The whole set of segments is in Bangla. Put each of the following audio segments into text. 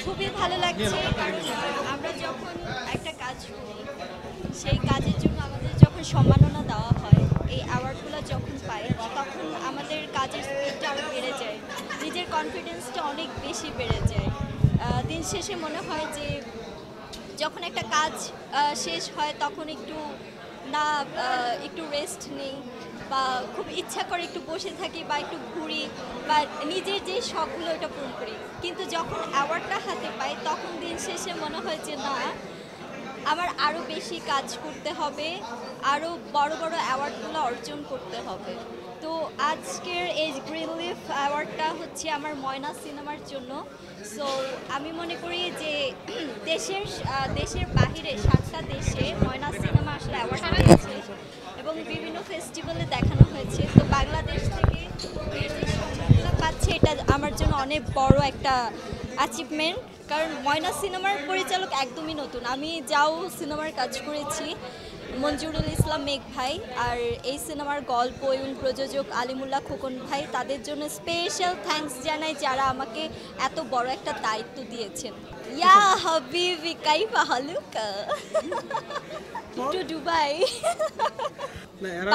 খুবই ভালো লাগছে কারণ আমরা যখন একটা কাজ করি সেই কাজের জন্য আমাদের যখন সম্মাননা দেওয়া হয় এই অ্যাওয়ার্ডগুলো যখন পাই তখন আমাদের কাজের স্পিডটা আরও বেড়ে যায়, নিজের কনফিডেন্সটা অনেক বেশি বেড়ে যায়। দিন শেষে মনে হয় যে যখন একটা কাজ শেষ হয় তখন না একটু রেস্ট নেই বা খুব ইচ্ছা করে একটু বসে থাকি বা একটু ঘুরি বা নিজের যে শখগুলো ওটা পূরণ করি, কিন্তু যখন অ্যাওয়ার্ডটা হাতে পাই তখন দিন শেষে মনে হয় যে না, আমার আরও বেশি কাজ করতে হবে, আরও বড় বড় অ্যাওয়ার্ডগুলো অর্জন করতে হবে। তো আজকের এই গ্রিন লিফ অ্যাওয়ার্ডটা হচ্ছে আমার ময়না সিনেমার জন্য। সো আমি মনে করি যে দেশের বাহিরে 7টা দেশে ময়না সিনেমা আসলে অ্যাওয়ার্ড পেয়েছে এবং বিভিন্ন ফেস্টিভ্যালে দেখানো হয়েছে। তো বাংলাদেশ থেকে এই যে সম্মাননা পাচ্ছে এটা আমার জন্য অনেক বড় একটা অ্যাচিভমেন্ট, কারণ ময়না সিনেমার পরিচালক একদমই নতুন। আমি যাও সিনেমার কাজ করেছি মঞ্জুরুল ইসলাম মেঘ ভাই, আর এই সিনেমার গল্প এবং প্রযোজক আলিমুল্লাহ খোকন ভাই, তাদের জন্য স্পেশাল থ্যাঙ্কস জানাই যারা আমাকে এত বড় একটা দায়িত্ব দিয়েছেন। ইয়া হাবিবি কাইফা হালুকা টু দুবাই।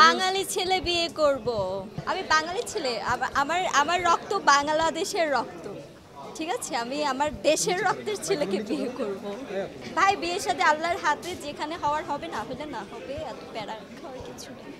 বাঙালি ছেলে বিয়ে করব, আমি বাঙালি ছেলে, আমার আমার রক্ত বাংলাদেশের রক্ত, ঠিক আছে? আমি আমার দেশের রক্তের ছেলেকে বিয়ে করব। ভাই বিয়ের সাথে আল্লাহর হাতে, যেখানে হওয়ার হবে, না হলে না হবে, এত প্যারা খাওয়ার কিছু নেই।